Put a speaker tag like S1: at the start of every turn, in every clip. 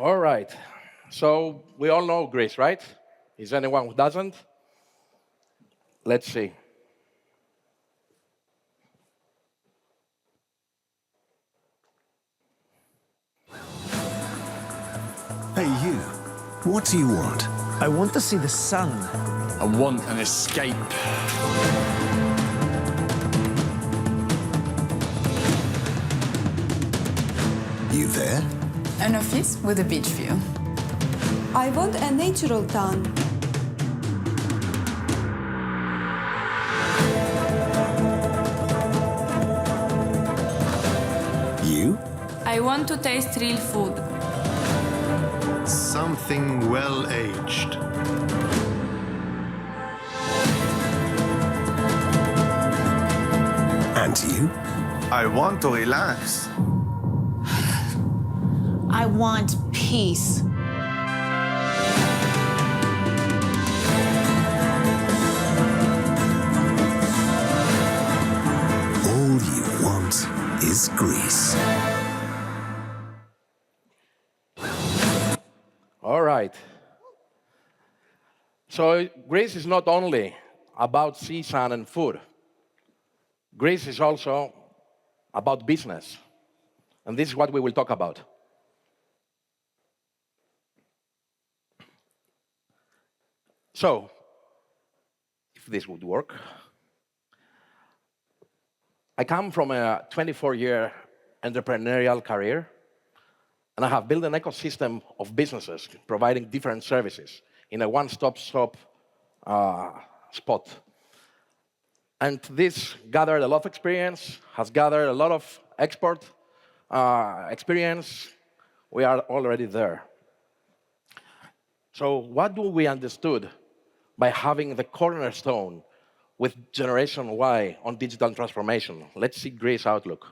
S1: All right. So we all know Greece, right? Is anyone who doesn't? Let's see.
S2: Hey, you. What do you want?
S3: I want to see the sun.
S4: I want an escape.
S2: You there?
S5: An office with a beach view.
S6: I want a natural town.
S2: You?
S5: I want to taste real food.
S7: Something well-aged.
S2: And you?
S7: I want to relax.
S8: I want peace.
S2: All you want is Greece.
S1: All right. So Greece is not only about sea, sun, and food. Greece is also about business. And this is what we will talk about. So, if this would work, I come from a 24-year entrepreneurial career, and I have built an ecosystem of businesses providing different services in a one-stop shop spot. And this gathered a lot of experience, has gathered a lot of export experience. We are already there. So what do we understood by having the cornerstone with Generation Y on digital transformation? Let's see Greece outlook.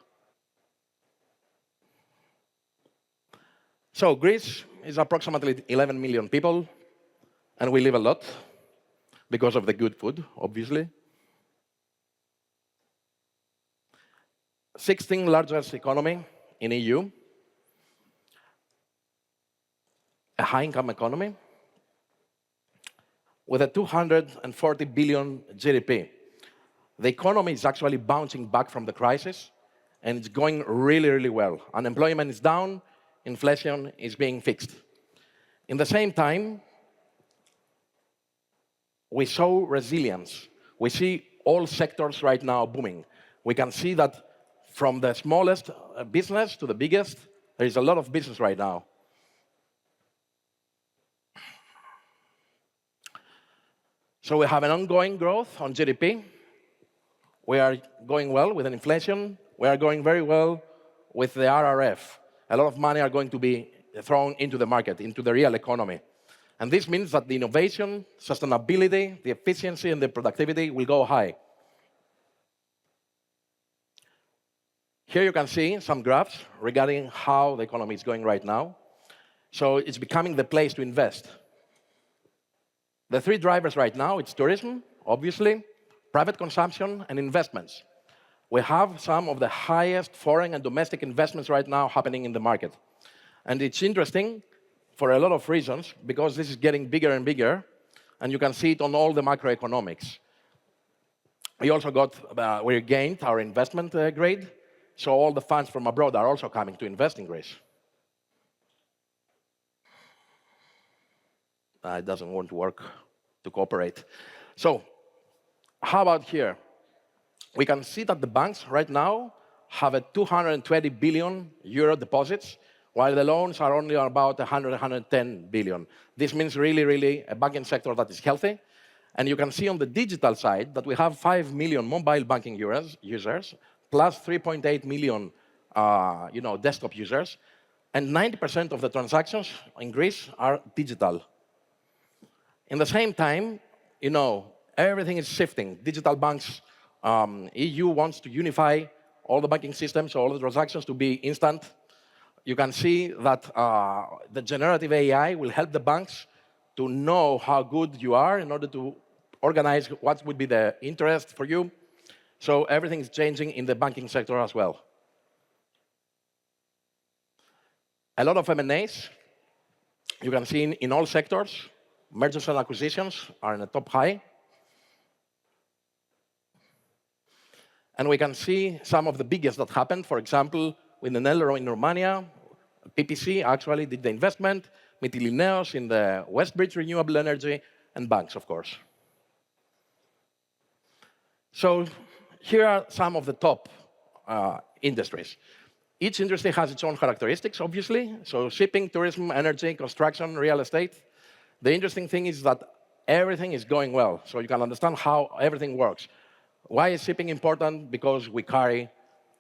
S1: So Greece is approximately 11 million people, and we live a lot because of the good food, obviously. 16th largest economy in EU, a high-income economy with a 240 billion GDP. The economy is actually bouncing back from the crisis, and it's going really, really well. Unemployment is down, inflation is being fixed. In the same time, we show resilience. We see all sectors right now booming. We can see that from the smallest business to the biggest, there is a lot of business right now. So we have an ongoing growth on GDP. We are going well with an inflation. We are going very well with the RRF. A lot of money are going to be thrown into the market, into the real economy. And this means that the innovation, sustainability, the efficiency, and the productivity will go high. Here you can see some graphs regarding how the economy is going right now. So it's becoming the place to invest. The three drivers right now, it's tourism, obviously, private consumption, and investments. We have some of the highest foreign and domestic investments right now happening in the market. And it's interesting for a lot of reasons, because this is getting bigger and bigger, and you can see it on all the macroeconomics. We gained our investment grade, so all the funds from abroad are also coming to invest in Greece. It doesn't want to work to cooperate. So, how about here? We can see that the banks right now have a 220 billion euro deposits, while the loans are only about 110 billion. This means really a banking sector that is healthy. And you can see on the digital side that we have 5 million mobile banking users, plus 3.8 million desktop users, and 90% of the transactions in Greece are digital. In the same time, everything is shifting. Digital banks, EU wants to unify all the banking systems, all the transactions to be instant. You can see that the generative AI will help the banks to know how good you are in order to organize what would be the interest for you. So everything is changing in the banking sector as well. A lot of M&As You can see in all sectors, mergers and acquisitions are in the top high. And we can see some of the biggest that happened. For example, with Enel in Romania, PPC actually did the investment, Mytilineos in the Westbridge renewable energy, and banks, of course. So here are some of the top industries. Each industry has its own characteristics, obviously. So shipping, tourism, energy, construction, real estate. The interesting thing is that everything is going well. So you can understand how everything works. Why is shipping important? Because we carry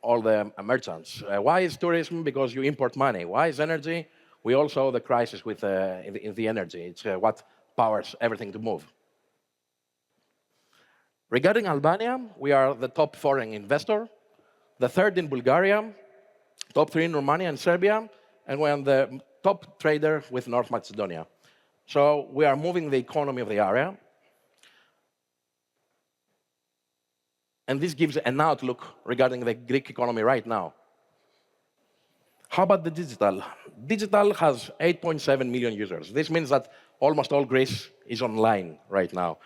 S1: all the merchants. Why is tourism? Because you import money. Why is energy? We also the crisis with the energy. It's what powers everything to move. Regarding Albania, we are the top foreign investor, the third in Bulgaria, top 3 in Romania and Serbia, and we're the top trader with North Macedonia. So we are moving the economy of the area. And this gives an outlook regarding the Greek economy right now. How about the digital? Digital has 8.7 million users. This means that almost all Greece is online right now.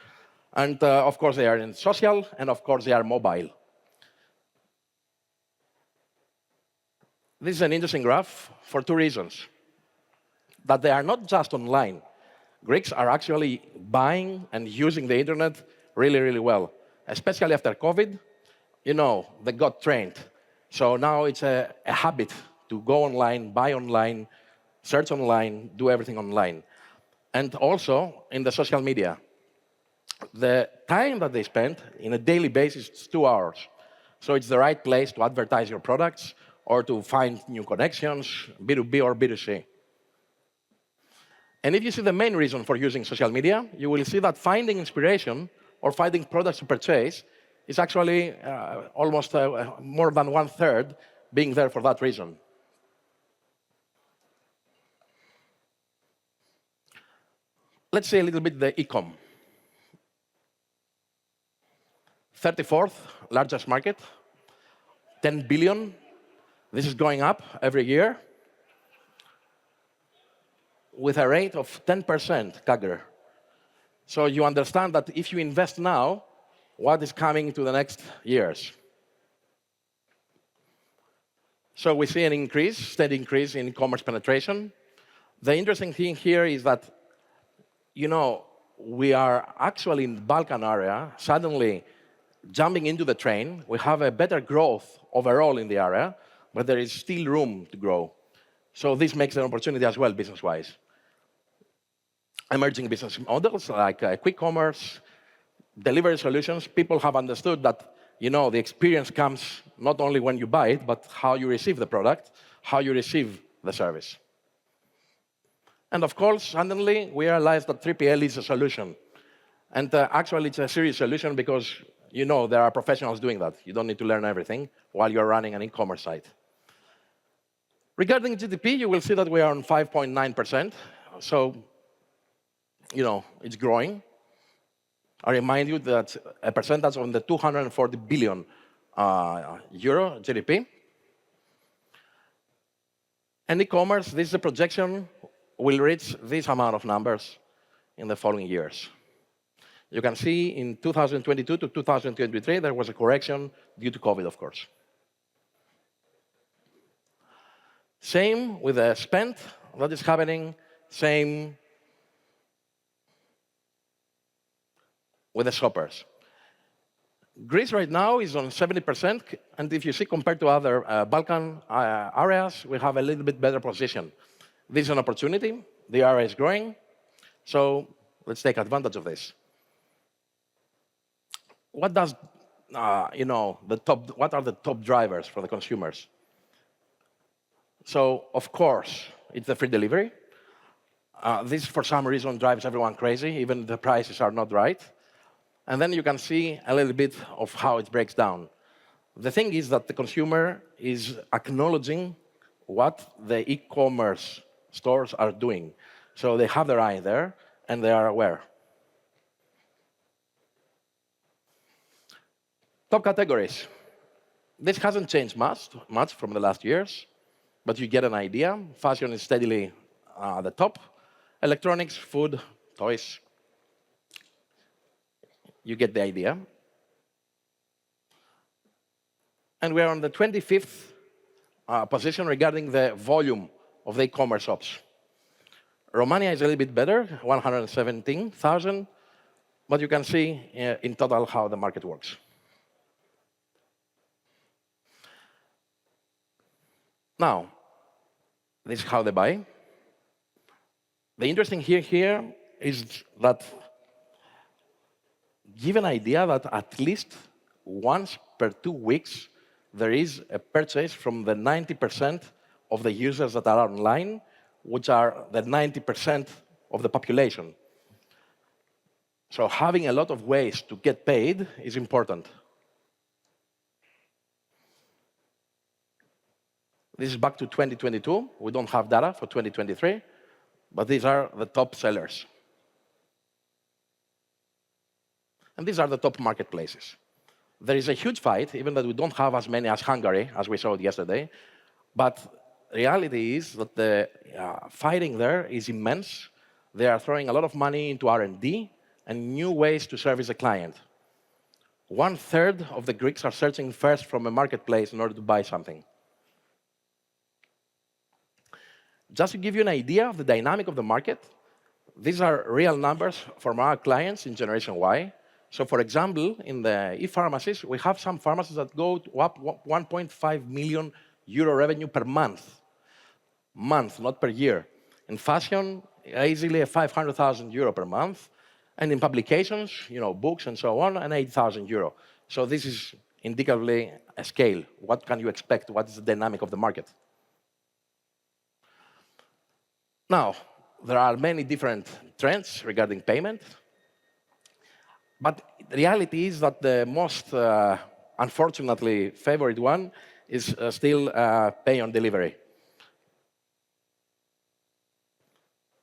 S1: And of course, they are in social, and of course, they are mobile. This is an interesting graph for 2 reasons. That they are not just online. Greeks are actually buying and using the internet really, really well. Especially after COVID, they got trained. So now it's a habit to go online, buy online, search online, do everything online. And also in the social media. The time that they spend in a daily basis is 2 hours. So it's the right place to advertise your products or to find new connections, B2B or B2C. And if you see the main reason for using social media, you will see that finding inspiration or finding products to purchase is actually almost more than 1/3 being there for that reason. Let's see a little bit the e-com. 34th largest market, 10 billion. This is going up every year with a rate of 10% CAGR. So you understand that if you invest now, what is coming to the next years? So we see an increase, steady increase in e-commerce penetration. The interesting thing here is that, we are actually in the Balkan area, suddenly jumping into the train. We have a better growth overall in the area, but there is still room to grow. So this makes an opportunity as well, business-wise. Emerging business models like quick commerce, delivery solutions. People have understood that the experience comes not only when you buy it, but how you receive the product, how you receive the service. And of course, suddenly we realized that 3PL is a solution. And actually, it's a serious solution because there are professionals doing that. You don't need to learn everything while you're running an e-commerce site. Regarding GDP, you will see that we are on 5.9%. So it's growing. I remind you that a percentage on the 240 billion euro GDP. And e-commerce, this is a projection, will reach this amount of numbers in the following years. You can see in 2022 to 2023, there was a correction due to COVID, of course. Same with the spend that is happening, same with the shoppers. Greece right now is on 70%, and if you see compared to other Balkan areas, we have a little bit better position. This is an opportunity. The area is growing, so let's take advantage of this. What does, what are the top drivers for the consumers? So, of course, it's the free delivery. This, for some reason, drives everyone crazy, even if the prices are not right. And then you can see a little bit of how it breaks down. The thing is that the consumer is acknowledging what the e-commerce stores are doing. So they have their eye there, and they are aware. Top categories. This hasn't changed much from the last years, but you get an idea. Fashion is steadily at the top. electronics, food, toys. You get the idea. And we're on the 25th position regarding the volume of the e-commerce shops. Romania is a little bit better, 117,000, but you can see in total how the market works. Now, this is how they buy. The interesting here is that give an idea that at least once per 2 weeks, there is a purchase from the 90% of the users that are online, which are the 90% of the population. So having a lot of ways to get paid is important. This is back to 2022. We don't have data for 2023, but these are the top sellers. And these are the top marketplaces. There is a huge fight, even that we don't have as many as Hungary, as we saw yesterday. But reality is that the fighting there is immense. They are throwing a lot of money into R&D and new ways to service a client. 1/3 of the Greeks are searching first from a marketplace in order to buy something. Just to give you an idea of the dynamic of the market, these are real numbers from our clients in Generation Y. So for example, in the e-pharmacies, we have some pharmacies that go to up 1.5 million euro revenue per month, not per year. In fashion, easily a 500,000 euro per month. And in publications, books and so on, an 8,000 euro. So this is indicatively a scale. What can you expect? What is the dynamic of the market? Now, there are many different trends regarding payment. But the reality is that the most, unfortunately, favorite one is still pay on delivery.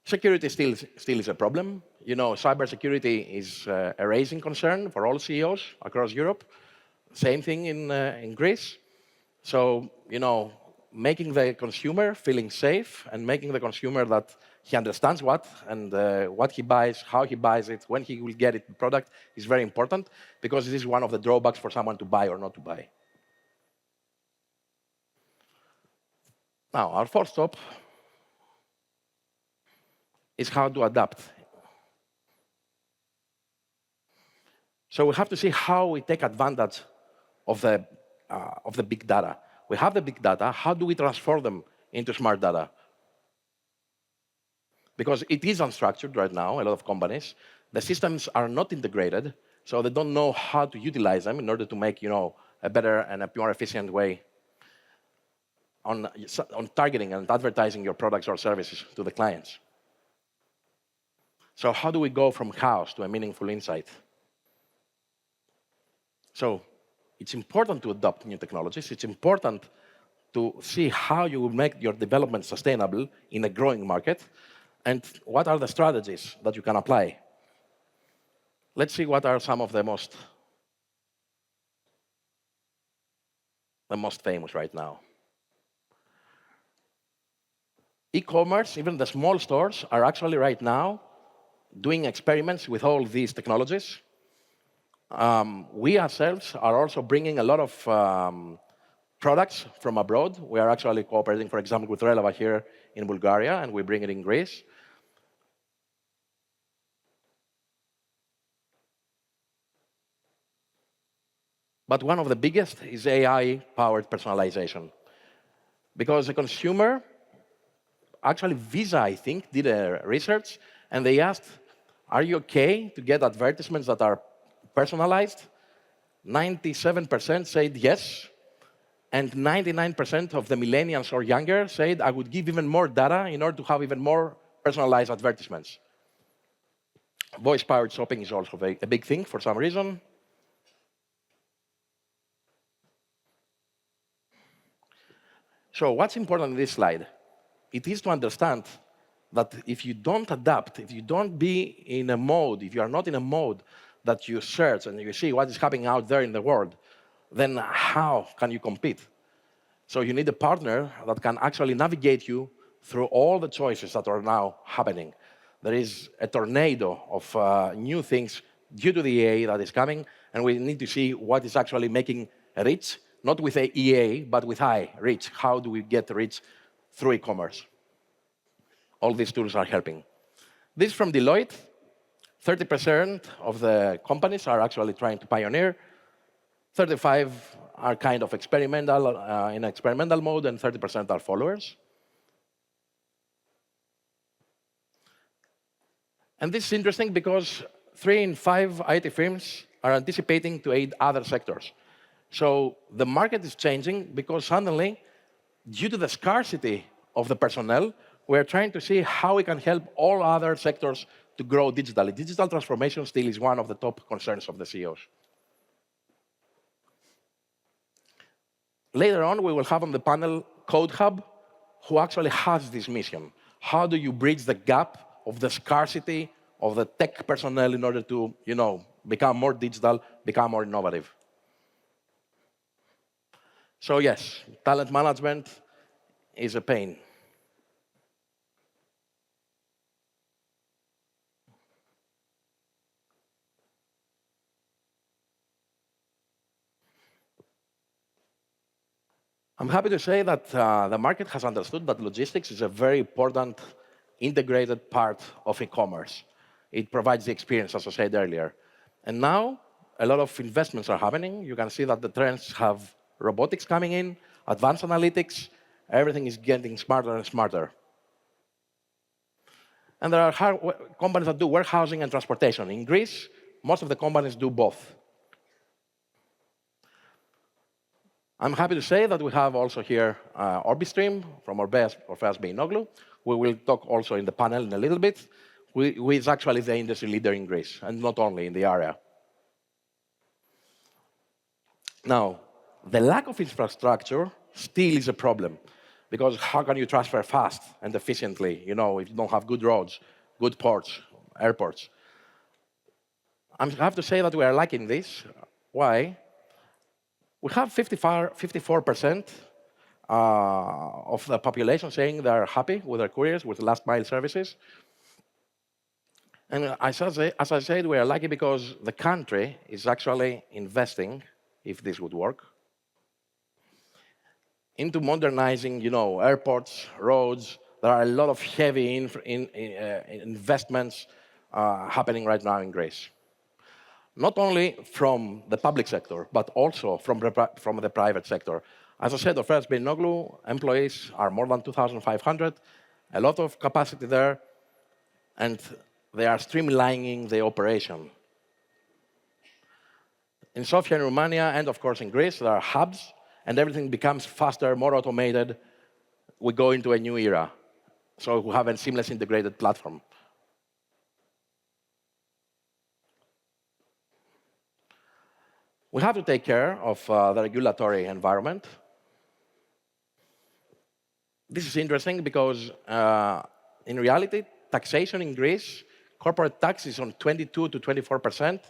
S1: Security still is a problem. Cybersecurity is a rising concern for all CEOs across Europe. Same thing in Greece. So, making the consumer feeling safe and making the consumer that he understands what he buys, how he buys it, when he will get it, the product is very important because this is one of the drawbacks for someone to buy or not to buy. Now, our fourth stop is how to adapt. So we have to see how we take advantage of the big data. We have the big data. How do we transform them into smart data? Because it is unstructured right now, a lot of companies. The systems are not integrated, so they don't know how to utilize them in order to make a better and a more efficient way on targeting and advertising your products or services to the clients. So how do we go from chaos to a meaningful insight? So it's important to adopt new technologies. It's important to see how you will make your development sustainable in a growing market, and what are the strategies that you can apply. Let's see what are some of the most famous right now. E-commerce, even the small stores, are actually right now doing experiments with all these technologies. We ourselves are also bringing a lot of products from abroad. We are actually cooperating, for example, with Releva here in Bulgaria, and we bring it in Greece. But one of the biggest is AI-powered personalization. Because the consumer, actually Visa, I think, did a research, and they asked, are you okay to get advertisements that are personalized? 97% said yes, and 99% of the millennials or younger said, I would give even more data in order to have even more personalized advertisements. Voice-powered shopping is also a big thing for some reason. So what's important in this slide? It is to understand that if you don't adapt, if you don't be in a mode, if you are not in a mode that you search and you see what is happening out there in the world, then how can you compete? So you need a partner that can actually navigate you through all the choices that are now happening. There is a tornado of new things due to the EA that is coming, and we need to see what is actually making rich, not with a EA, but with rich. How do we get rich through e-commerce? All these tools are helping. This from Deloitte. 30% of the companies are actually trying to pioneer. 35 are kind of experimental, in experimental mode, and 30% are followers. And this is interesting because 3 in 5 IT firms are anticipating to aid other sectors. So the market is changing because suddenly, due to the scarcity of the personnel, we're trying to see how we can help all other sectors to grow digitally. Digital transformation still is one of the top concerns of the CEOs. Later on, we will have on the panel Code Hub, who actually has this mission. How do you bridge the gap of the scarcity of the tech personnel in order to, become more digital, become more innovative? So yes, talent management is a pain. I'm happy to say that the market has understood that logistics is a very important integrated part of e-commerce. It provides the experience, as I said earlier. And now, a lot of investments are happening. You can see that the trends have robotics coming in, advanced analytics. Everything is getting smarter and smarter. And there are companies that do warehousing and transportation. In Greece, most of the companies do both. I'm happy to say that we have also here Orbistream from Orfeas Beinoglu. We will talk also in the panel in a little bit, who is actually the industry leader in Greece, and not only in the area. Now, the lack of infrastructure still is a problem, because how can you transfer fast and efficiently, if you don't have good roads, good ports, airports? I have to say that we are lacking this. Why? We have 54% of the population saying they're happy with their couriers, with last mile services. And as I said, we are lucky because the country is actually investing, if this would work, into modernizing, airports, roads. There are a lot of heavy investments happening right now in Greece. Not only from the public sector, but also from the private sector. As I said, Orfeas Beinoglu employees are more than 2,500, a lot of capacity there, and they are streamlining the operation. In Sofia, in Romania, and of course in Greece, there are hubs, and everything becomes faster, more automated. We go into a new era. So we have a seamless integrated platform. We have to take care of the regulatory environment. This is interesting because, in reality, taxation in Greece, corporate tax is on 22 to 24%,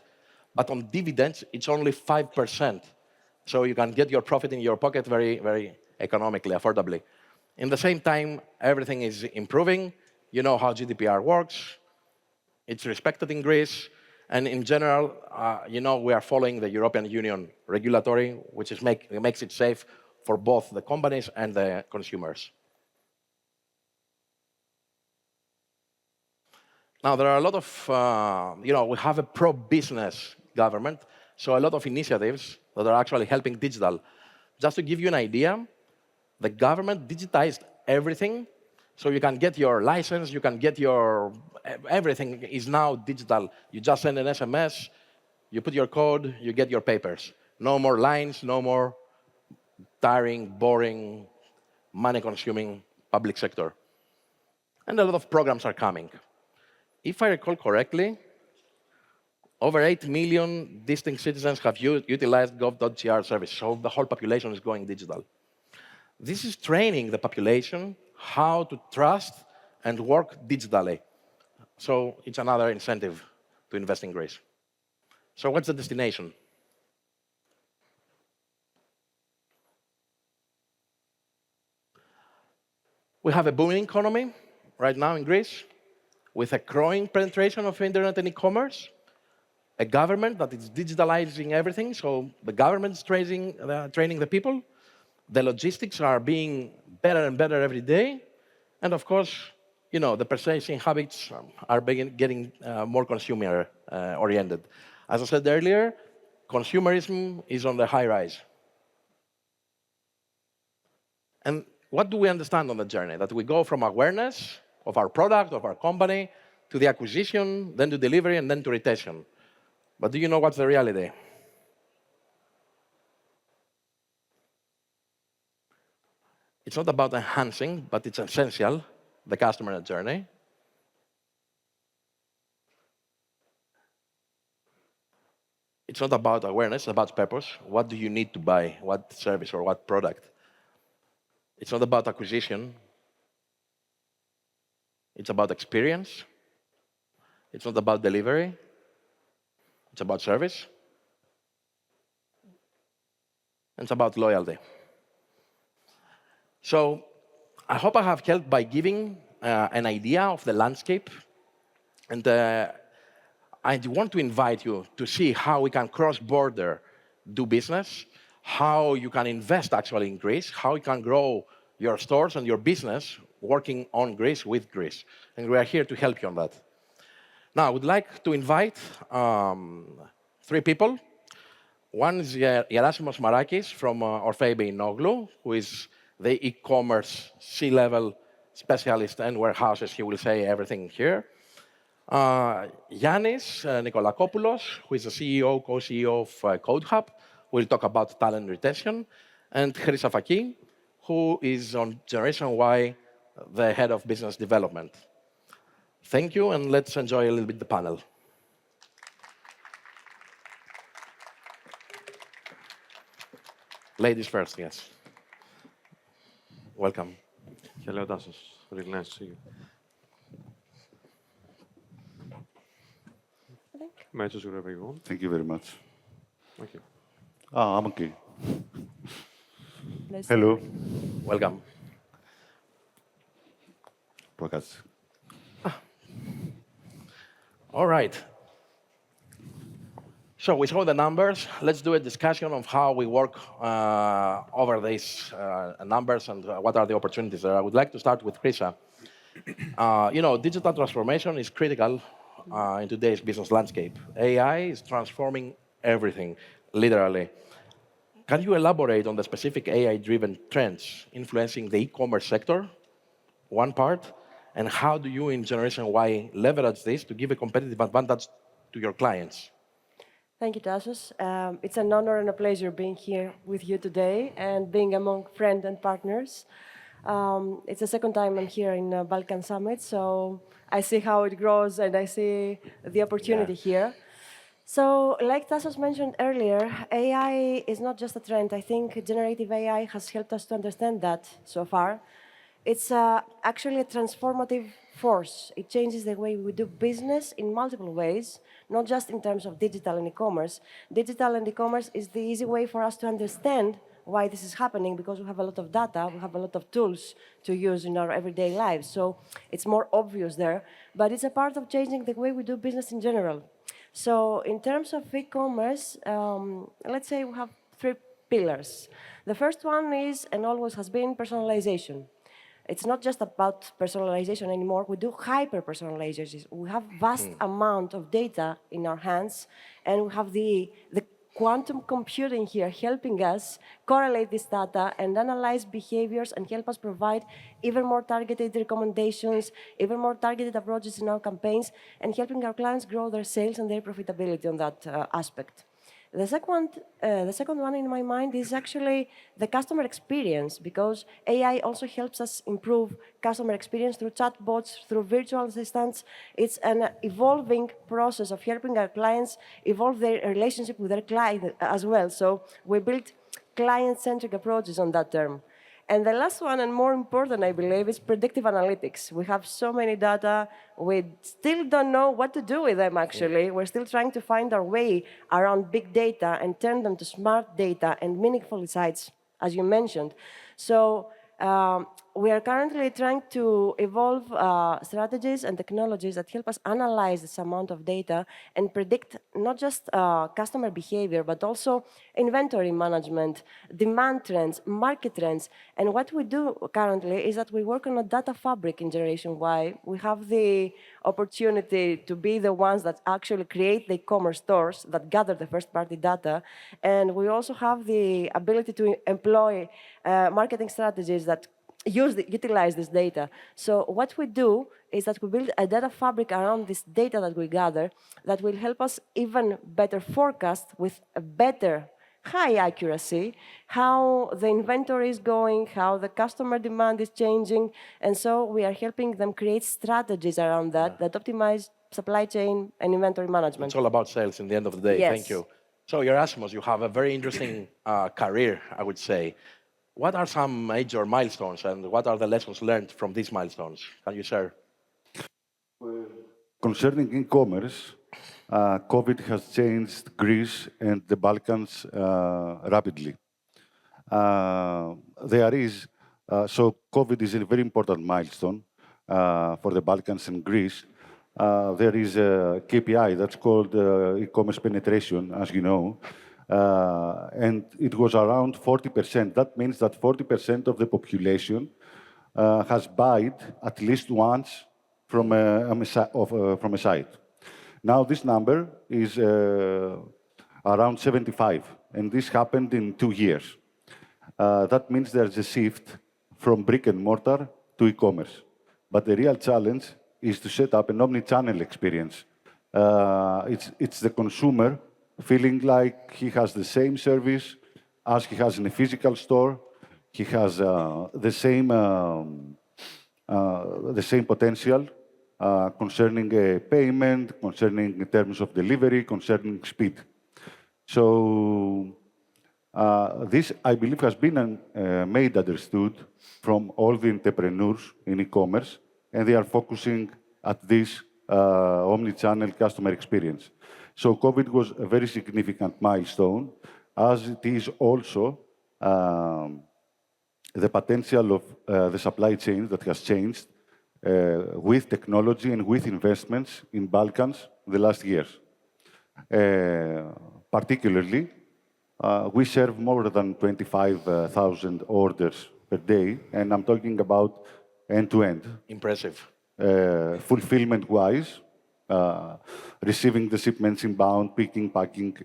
S1: but on dividends, it's only 5%. So you can get your profit in your pocket very, very economically, affordably. In the same time, everything is improving. You know how GDPR works. It's respected in Greece. And in general, we are following the European Union regulatory, which makes it safe for both the companies and the consumers. Now, there are a lot of, we have a pro-business government, so a lot of initiatives that are actually helping digital. Just to give you an idea, the government digitized everything, so you can get your license, you can get everything is now digital. You just send an SMS, you put your code, you get your papers. No more lines, no more tiring, boring, money-consuming public sector. And a lot of programs are coming. If I recall correctly, over 8 million distinct citizens have utilized gov.gr service, so the whole population is going digital. This is training the population how to trust and work digitally. So it's another incentive to invest in Greece. So what's the destination? We have a booming economy right now in Greece. with a growing penetration of internet and e-commerce, a government that is digitalizing everything, so the government's training the people, the logistics are being better and better every day, and of course, the purchasing habits are getting more consumer-oriented. As I said earlier, consumerism is on the high rise. And what do we understand on the journey? That we go from awareness of our product, of our company, to the acquisition, then to delivery, and then to retention. But do you know what's the reality? It's not about enhancing, but it's essential, the customer journey. It's not about awareness, it's about purpose. What do you need to buy? What service or what product? It's not about acquisition. It's about experience. It's not about delivery. It's about service. And it's about loyalty. So I hope I have helped by giving an idea of the landscape. And I want to invite you to see how we can cross-border do business, how you can invest actually in Greece, how you can grow your stores and your business working on Greece with Greece. And we are here to help you on that. Now, I would like to invite 3 people. One is Gerasimos Marakis from Orfei in Oglu, who is the e-commerce C-level specialist and warehouses. He will say everything here. Ioannis Nikolakopoulos, who is the CEO, co-CEO of Code Hub, will talk about talent retention. And Chrysa Faki, who is on Generation Y, the head of business development. Thank you, and let's enjoy a little bit the panel. Ladies first, yes. Welcome.
S3: Hello, Tassos. Really nice to see you. May I choose wherever you want?
S9: Thank you very much.
S3: Thank you.
S9: I'm okay. Hello.
S1: Welcome.
S9: Prakash.
S1: All right. So we saw the numbers. Let's do a discussion of how we work over these numbers and what are the opportunities there. I would like to start with Chrysa. Digital transformation is critical in today's business landscape. AI is transforming everything, literally. Can you elaborate on the specific AI-driven trends influencing the e-commerce sector, one part, and how do you in Generation Y leverage this to give a competitive advantage to your clients?
S10: Thank you, Tassos. It's an honor and a pleasure being here with you today and being among friends and partners. It's the second time I'm here in Balkan Summit, so I see how it grows and I see the opportunity here. So, like Tassos mentioned earlier, AI is not just a trend. I think generative AI has helped us to understand that so far. It's actually a transformative force. It changes the way we do business in multiple ways, not just in terms of digital and e-commerce. Digital and e-commerce is the easy way for us to understand why this is happening, because we have a lot of data, we have a lot of tools to use in our everyday lives. So it's more obvious there, but it's a part of changing the way we do business in general. So in terms of e-commerce, let's say we have 3 pillars. The first one is, and always has been, personalization. It's not just about personalization anymore. We do hyper-personalization. We have vast amount of data in our hands, and we have the quantum computing here helping us correlate this data and analyze behaviors and help us provide even more targeted recommendations, even more targeted approaches in our campaigns, and helping our clients grow their sales and their profitability on that aspect. The second one in my mind is actually the customer experience, because AI also helps us improve customer experience through chatbots, through virtual assistants. It's an evolving process of helping our clients evolve their relationship with their client as well. So we build client-centric approaches on that term. And the last one, and more important, I believe, is predictive analytics. We have so many data, we still don't know what to do with them, actually. We're still trying to find our way around big data and turn them to smart data and meaningful insights, as you mentioned. So We are currently trying to evolve strategies and technologies that help us analyze this amount of data and predict not just customer behavior, but also inventory management, demand trends, market trends. And what we do currently is that we work on a data fabric in Generation Y. We have the opportunity to be the ones that actually create the e-commerce stores that gather the first-party data. And we also have the ability to employ marketing strategies that utilize this data. So what we do is that we build a data fabric around this data that we gather that will help us even better forecast with a better high accuracy how the inventory is going, how the customer demand is changing. And so we are helping them create strategies around that that optimize supply chain and inventory management.
S1: It's all about sales in the end of the day.
S10: Yes.
S1: Thank you. So, Gerasimos, you have a very interesting career, I would say. What are some major milestones and what are the lessons learned from these milestones? Can you share?
S9: Concerning e-commerce, COVID has changed Greece and the Balkans rapidly. So COVID is a very important milestone for the Balkans and Greece. There is a KPI that's called e-commerce penetration, as you know, and it was around 40%. That means that 40% of the population has bought at least once from a site. Now this number is around 75, and this happened in 2 years. That means there's a shift from brick and mortar to e-commerce. But the real challenge is to set up an omni-channel experience. It's the consumer feeling like he has the same service as he has in a physical store. He has the same potential concerning payment, concerning terms of delivery, concerning speed. So this, I believe, has been made understood from all the entrepreneurs in e-commerce, and they are focusing at this omni-channel customer experience. So COVID was a very significant milestone, as it is also the potential of the supply chain that has changed with technology and with investments in Balkans the last years. Particularly, we serve more than 25,000 orders per day, and I'm talking about end-to-end.
S1: Impressive.
S9: Fulfillment-wise, receiving the shipments inbound, picking, packing,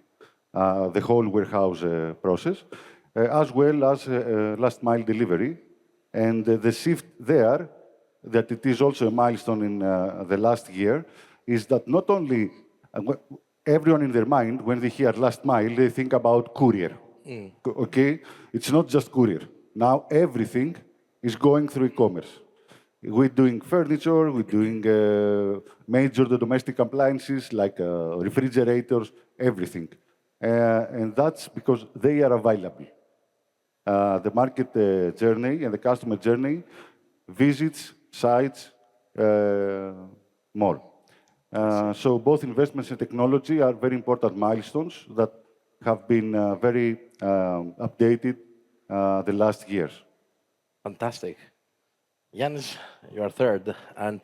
S9: the whole warehouse process, as well as last-mile delivery. And the shift there, that it is also a milestone in the last year, is that not only everyone in their mind, when they hear last mile, they think about courier. Okay? It's not just courier. Now everything is going through e-commerce. We're doing furniture, we're doing major domestic appliances like refrigerators, everything. And that's because they are available. The market journey and the customer journey visits sites more. So both investments in technology are very important milestones that have been very updated the last years.
S1: Fantastic. Ioannis, you are third. And,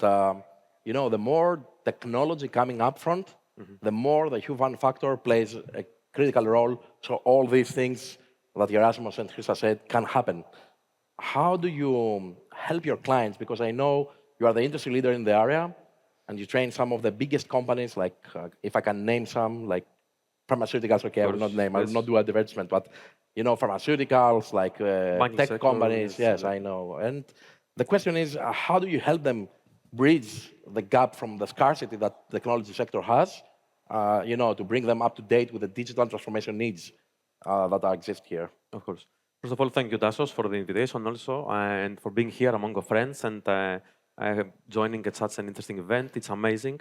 S1: you know, the more technology coming up front, the more the human factor plays a critical role. So all these things that Gerasimos and Chrysa said can happen. How do you help your clients? Because I know you are the industry leader in the area, and you train some of the biggest companies, like, if I can name some, like pharmaceuticals, okay, I will not name, I will not do advertisement, but, you know, pharmaceuticals, like tech companies, yes, I know. And the question is, how do you help them bridge the gap from the scarcity that the technology sector has, you know, to bring them up to date with the digital transformation needs that exist here?
S3: Of course. First of all, thank you, Tassos, for the invitation also, and for being here among our friends and joining at such an interesting event. It's amazing.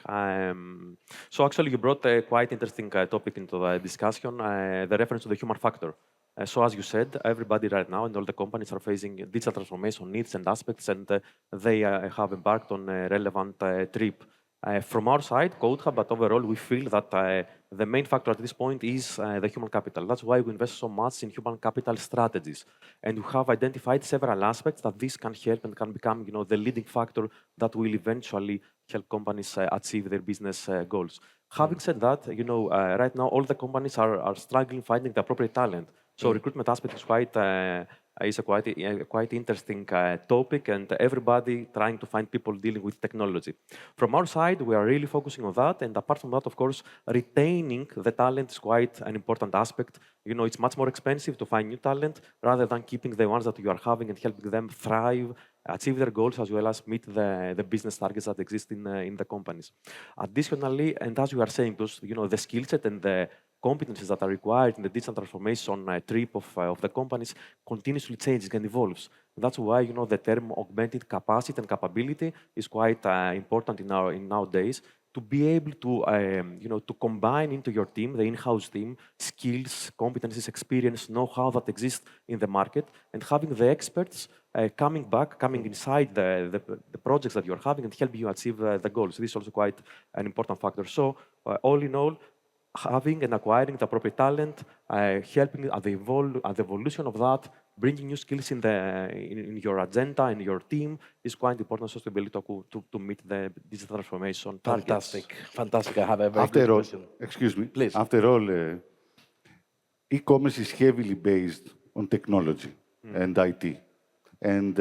S3: So actually, you brought a quite interesting topic into the discussion, the reference to the human factor. So as you said, everybody right now and all the companies are facing digital transformation needs and aspects, and they have embarked on a relevant trip From our side, CodeHub, but overall, we feel that the main factor at this point is the human capital. That's why we invest so much in human capital strategies. And we have identified several aspects that this can help and can become, the leading factor that will eventually help companies achieve their business goals. Having said that, right now all the companies are struggling finding the appropriate talent. So recruitment aspect is a quite interesting topic, and everybody trying to find people dealing with technology. From our side, we are really focusing on that, and apart from that, of course, retaining the talent is quite an important aspect. It's much more expensive to find new talent rather than keeping the ones that you are having and helping them thrive, achieve their goals, as well as meet the business targets that exist in the companies. Additionally, and as you are saying, the skill set and the competencies that are required in the digital transformation trip of the companies continuously changes and evolves. That's why the term augmented capacity and capability is quite important in nowadays, to be able to combiine into your team, the in-house team, skills, competencies, experience, know-how that exists in the market, and having the experts coming inside the projects that you're having and helping you achieve the goals. This is also quite an important factor. So all in all, having and acquiring the appropriate talent, helping at the evolution of that, bringing new skills in your agenda and your team is quite important also to be able to meet the digital transformation targets.
S1: Fantastic. I have a very good question.
S9: Excuse me.
S1: Please.
S9: After all, e-commerce is heavily based on technology and IT. And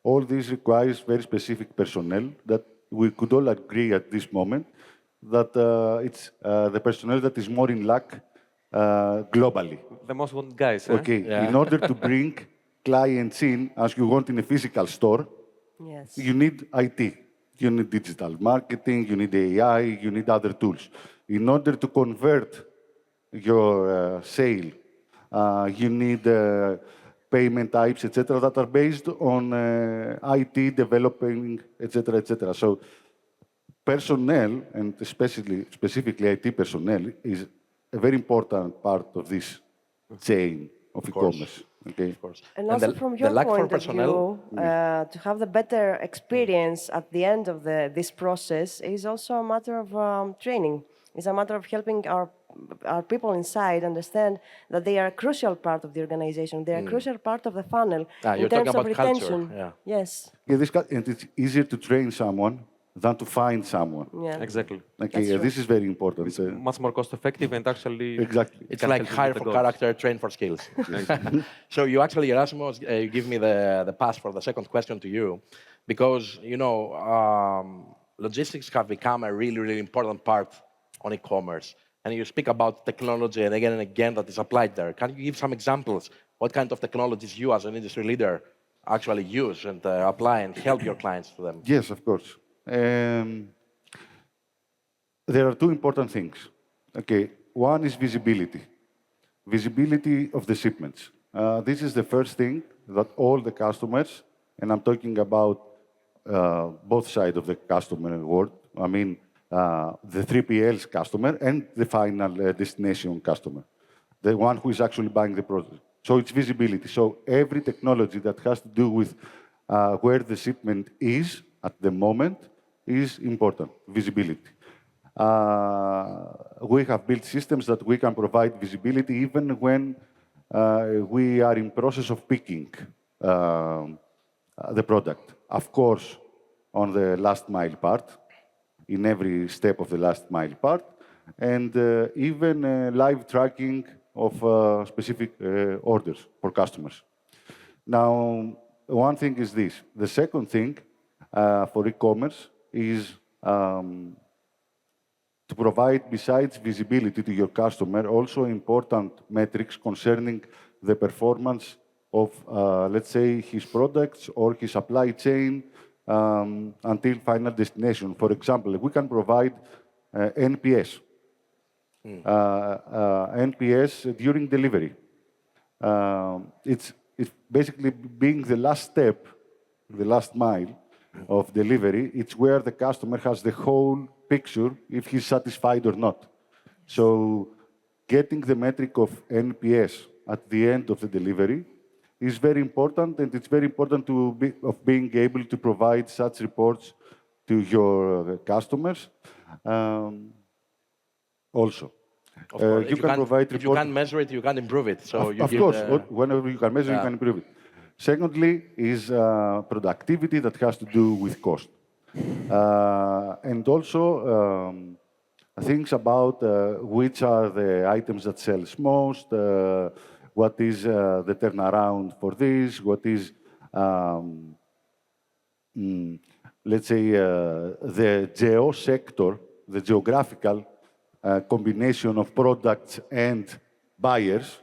S9: all this requires very specific personnel that we could all agree at this moment that it's the personnel that is more in lack globally.
S3: The most wanted guys.
S9: Okay, in order to bring clients in, as you want in a physical store,
S10: Yes.
S9: you need IT, you need digital marketing, you need AI, you need other tools. In order to convert your sale, you need payment types, etc., that are based on IT developing, etc., etc. So personnel, and specifically IT personnel, is a very important part of this chain of e-commerce. Okay.
S1: Of course.
S10: And also from your
S1: lack for
S10: point of
S1: personnel,
S10: view, to have the better experience at the end of this process is also a matter of training. It's a matter of helping our people inside understand that they are a crucial part of the organization. They are a crucial part of the funnel in
S1: you're
S10: terms
S1: talking
S10: of
S1: about
S10: retention.
S1: culture. Yeah.
S10: Yes.
S9: Yeah, and it's easier to train someone than to find someone.
S10: Yeah.
S3: Exactly.
S9: Okay, this is very important.
S3: It's much more cost-effective and actually...
S9: Exactly.
S1: It's like hire for character, train for skills. So you actually, Gerasimos, you give me the pass for the second question to you, because, logistics have become a really, really important part on e-commerce. And you speak about technology and again that is applied there. Can you give some examples? What kind of technologies you as an industry leader actually use and apply and help your clients to them?
S9: Yes, of course. There are two important things. Okay, one is visibility. Visibility of the shipments. This is the first thing that all the customers, and I'm talking about both sides of the customer world, I mean, the 3PL's customer and the final destination customer, the one who is actually buying the product. So it's visibility. So every technology that has to do with where the shipment is at the moment is important, visibility. We have built systems that we can provide visibility even when we are in process of picking the product. Of course, on the last mile part, in every step of the last mile part, and even live tracking of specific orders for customers. Now, one thing is this. The second thing for e-commerce is to provide, besides visibility to your customer, also important metrics concerning the performance of, let's say, his products or his supply chain until final destination. For example, we can provide NPS. NPS during delivery. It's basically being the last step, the last mile of delivery. It's where the customer has the whole picture if he's satisfied or not. So getting the metric of NPS at the end of the delivery is very important, and it's very important of being able to provide such reports to your customers. Also,
S1: Of course,
S9: you can provide
S1: if you can't measure it, you can't improve it. So you
S9: of
S1: give
S9: course,
S1: the,
S9: whenever you can measure, you can improve it. Secondly, is productivity that has to do with cost, and also things about which are the items that sells most, what is the turnaround for this, what is, let's say, the geo sector, the geographical combination of products and buyers.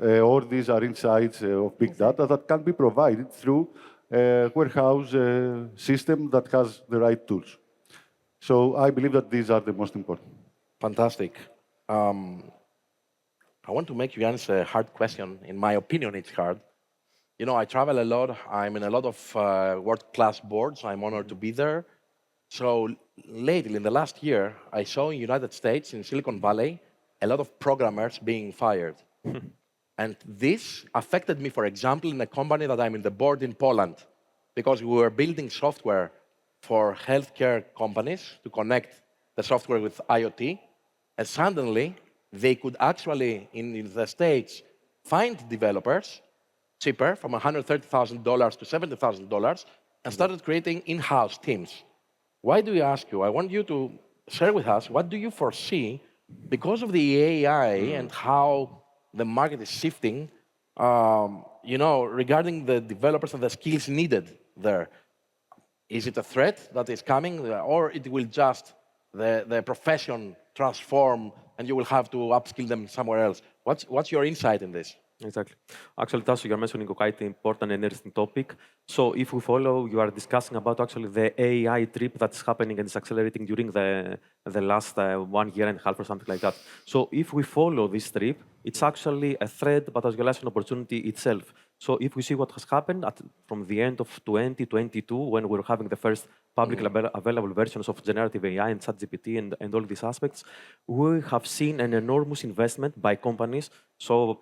S9: All these are insights of big data that can be provided through a warehouse system that has the right tools. So I believe that these are the most important.
S1: Fantastic. I want to make you answer a hard question. In my opinion, it's hard. You know, I travel a lot. I'm in a lot of world-class boards. I'm honored to be there. So lately, in the last year, I saw in the United States, in Silicon Valley, a lot of programmers being fired. And this affected me, for example, in a company that I'm in the board in Poland, because we were building software for healthcare companies to connect the software with IoT. And suddenly, they could actually, in the States, find developers cheaper, from $130,000 to $70,000, and started creating in-house teams. Why do we ask you? I want you to share with us, what do you foresee, because of the AI and how the market is shifting, you know, regarding the developers and the skills needed there? Is it a threat that is coming, or it will just, the profession transform and you will have to upskill them somewhere else? What's your insight in this?
S3: Exactly. Actually, Tasso, you're mentioning a quite important and interesting topic. So if we follow, you are discussing about actually the AI trip that's happening and is accelerating during the last 1 year and a half or something like that. So if we follow this trip, it's actually a threat, but as well as an opportunity itself. So if we see what has happened from the end of 2022, when we were having the first publicly available versions of generative AI and ChatGPT and all these aspects, we have seen an enormous investment by companies. So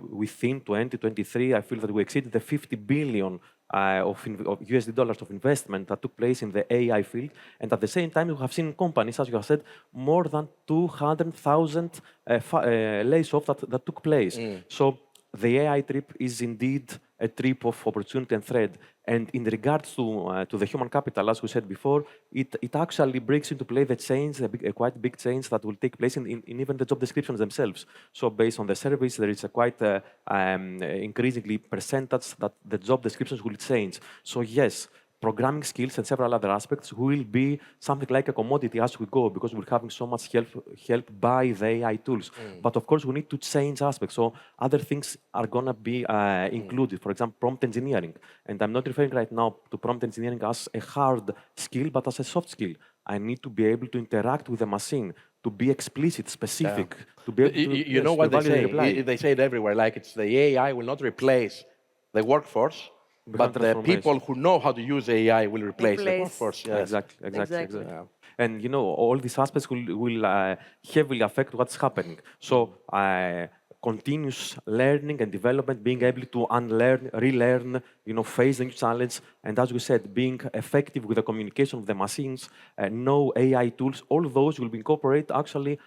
S3: within 2023, I feel that we exceeded the 50 billion of USD dollars of investment that took place in the AI field. And at the same time, we have seen companies, as you have said, more than 200,000 layoffs that took place. So the AI trip is indeed a trip of opportunity and threat. And in regards to the human capital, as we said before, it actually brings into play the change, a quite big change that will take place in even the job descriptions themselves. So based on the surveys, there is a quite increasingly percentage that the job descriptions will change. So yes, programming skills and several other aspects will be something like a commodity as we go, because we're having so much help by the AI tools. But of course, we need to change aspects. So other things are going to be included. For example, prompt engineering. And I'm not referring right now to prompt engineering as a hard skill, but as a soft skill. I need to be able to interact with the machine, to be explicit, specific, to be able to...
S1: You know what they say? They say it everywhere, like it's the AI will not replace the workforce, but the people who know how to use AI will replace the workforce. Yes.
S3: Exactly. Yeah. And you know, all these aspects will heavily affect what's happening. So continuous learning and development, being able to unlearn, relearn, you know, face the new challenge, and as we said, being effective with the communication of the machines, know AI tools, all those will be incorporated actually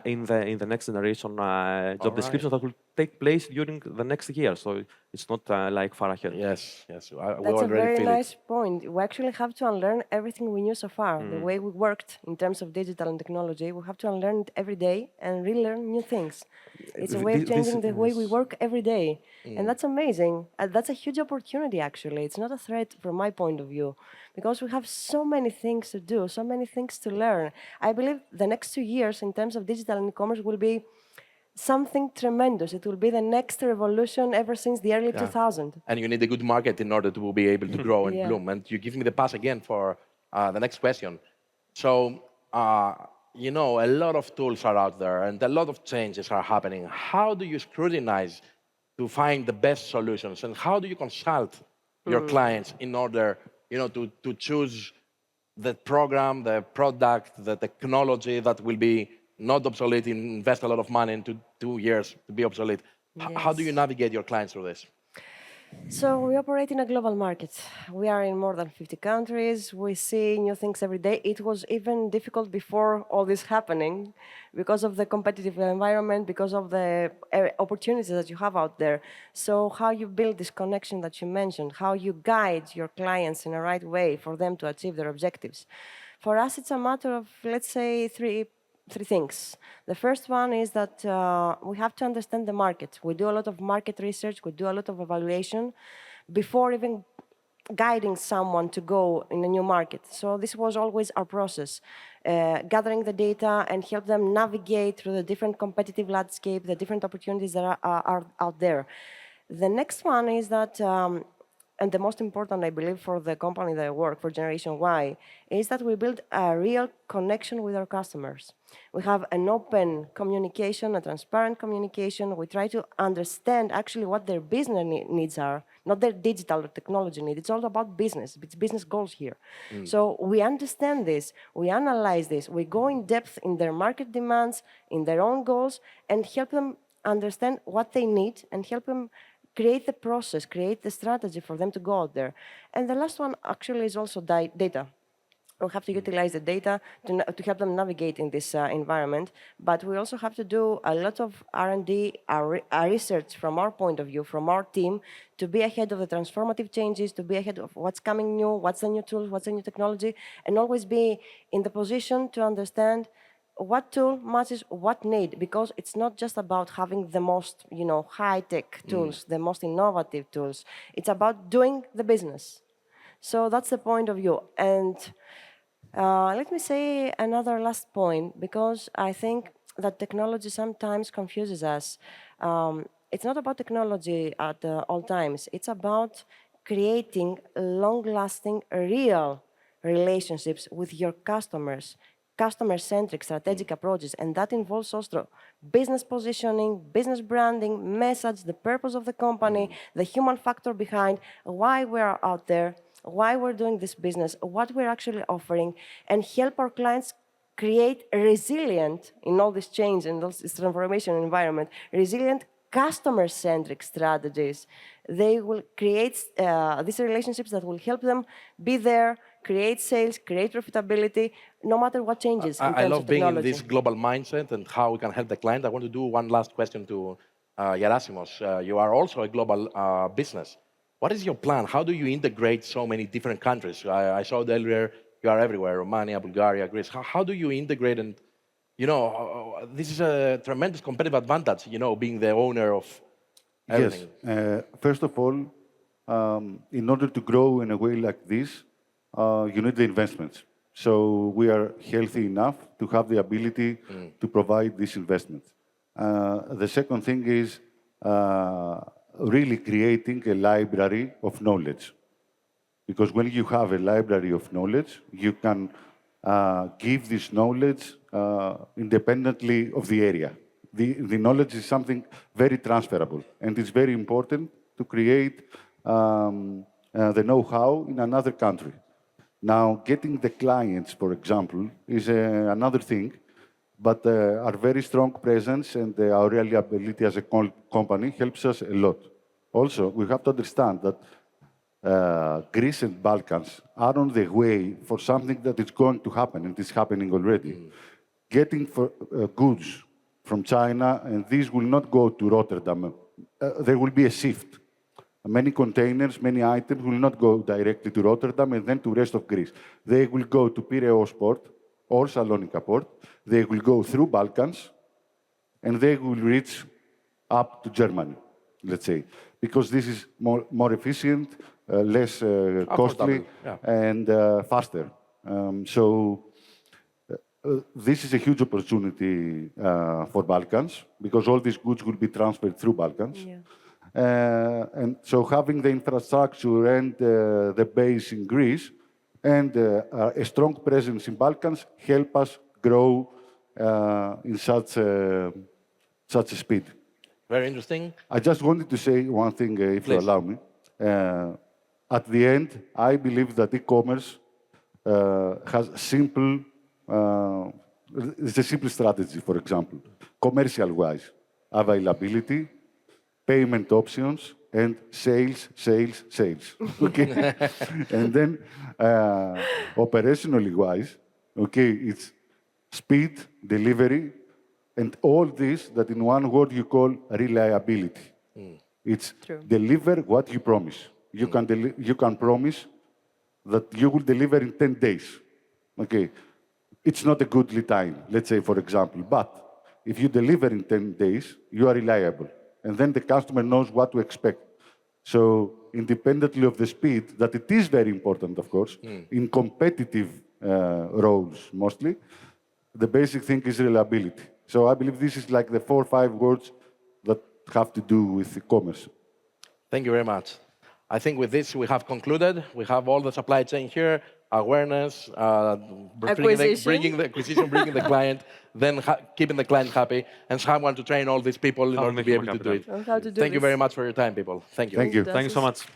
S3: in the next generation job descriptions that will take place during the next year. So it's not like far ahead.
S1: Yes.
S10: That's a very nice point. We actually have to unlearn everything we knew so far. The way we worked in terms of digital and technology, we have to unlearn it every day and relearn new things. It's a way of changing the way we work every day. And that's amazing. That's a huge opportunity, actually. It's not a threat from my point of view, because we have so many things to do, so many things to learn. I believe the next 2 years in terms of digital and e-commerce will be something tremendous. It will be the next revolution ever since the early 2000s.
S1: And you need a good market in order to be able to grow and bloom. And you give me the pass again for the next question. So, you know, a lot of tools are out there and a lot of changes are happening. How do you scrutinize to find the best solutions? And how do you consult your clients in order, you know, to choose the program, the product, the technology that will be not obsolete, invest a lot of money into 2 years to be obsolete? How do you navigate your clients through this?
S10: So we operate in a global market. We are in more than 50 countries. We see new things every day. It was even difficult before all this happening because of the competitive environment, because of the opportunities that you have out there. So how you build this connection that you mentioned, how you guide your clients in a right way for them to achieve their objectives. For us, it's a matter of, let's say, three things. The first one is that we have to understand the market. We do a lot of market research, we do a lot of evaluation before even guiding someone to go in a new market. So this was always our process, gathering the data and help them navigate through the different competitive landscape, the different opportunities that are out there. The next one is that and the most important, I believe, for the company that I work for Generation Y, is that we build a real connection with our customers. We have an open communication, a transparent communication. We try to understand actually what their business needs are, not their digital or technology needs. It's all about business. It's business goals here. So we understand this, we analyze this, we go in depth in their market demands, in their own goals, and help them understand what they need and help them create the process, create the strategy for them to go out there. And the last one actually is also data. We have to utilize the data to help them navigate in this environment. But we also have to do a lot of R&D, our research from our point of view, from our team, to be ahead of the transformative changes, to be ahead of what's coming new, what's the new tools, what's the new technology, and always be in the position to understand what tool matches what need, because it's not just about having the most, high-tech tools, the most innovative tools. It's about doing the business. So that's the point of view. And let me say another last point, because I think that technology sometimes confuses us. It's not about technology at all times. It's about creating long-lasting, real relationships with your customers, customer-centric strategic approaches, and that involves also business positioning, business branding, message, the purpose of the company, the human factor behind why we're out there, why we're doing this business, what we're actually offering, and help our clients create resilient, in all this change and this transformation environment, resilient customer-centric strategies. They will create these relationships that will help them be there, create sales, create profitability, no matter what changes in terms
S1: I love
S10: of
S1: being in
S10: technology.
S1: this global mindset and how we can help the client. I want to do one last question to Gerasimos. You are also a global business. What is your plan? How do you integrate so many different countries? I saw earlier you are everywhere, Romania, Bulgaria, Greece. How do you integrate? And, this is a tremendous competitive advantage, being the owner of everything.
S9: Yes. First of all, in order to grow in a way like this, you need the investments. So we are healthy enough to have the ability to provide these investments. The second thing is really creating a library of knowledge. Because when you have a library of knowledge, you can give this knowledge independently of the area. The knowledge is something very transferable, and it's very important to create the know-how in another country. Now, getting the clients, for example, is another thing, but our very strong presence and our reliability as a company helps us a lot. Also, we have to understand that Greece and Balkans are on the way for something that is going to happen, and it's happening already. Getting goods from China, and these will not go to Rotterdam. There will be a shift. Many containers, many items will not go directly to Rotterdam and then to the rest of Greece. They will go to Piraeus port or Salonika port. They will go through Balkans, and they will reach up to Germany, let's say, because this is more efficient, less costly, and faster. This is a huge opportunity for Balkans, because all these goods will be transferred through Balkans.
S10: Yeah.
S9: And so having the infrastructure and the base in Greece and a strong presence in Balkans help us grow in such a speed.
S1: Very interesting.
S9: I just wanted to say one thing, if you allow me. At the end, I believe that e-commerce has it's a simple strategy, for example, commercial-wise, availability, payment options, and sales, sales, sales. Okay, and then operationally wise, okay, it's speed, delivery, and all this that in one word you call reliability. It's deliver what you promise. You can promise that you will deliver in 10 days. Okay, it's not a good lead time, let's say, for example, but if you deliver in 10 days, you are reliable. And then the customer knows what to expect. So independently of the speed, that it is very important, of course, in competitive roles mostly, the basic thing is reliability. So I believe this is like the 4 or 5 words that have to do with e-commerce.
S1: Thank you very much. I think with this we have concluded. We have all the supply chain here, awareness, bringing the acquisition, bringing the client, then keeping the client happy, and someone to train all these people in order to be able to do it.
S10: How to do
S1: Thank you
S10: this.
S1: very much for your time, people. Thank you.
S9: Thank you.
S3: Thank you so much.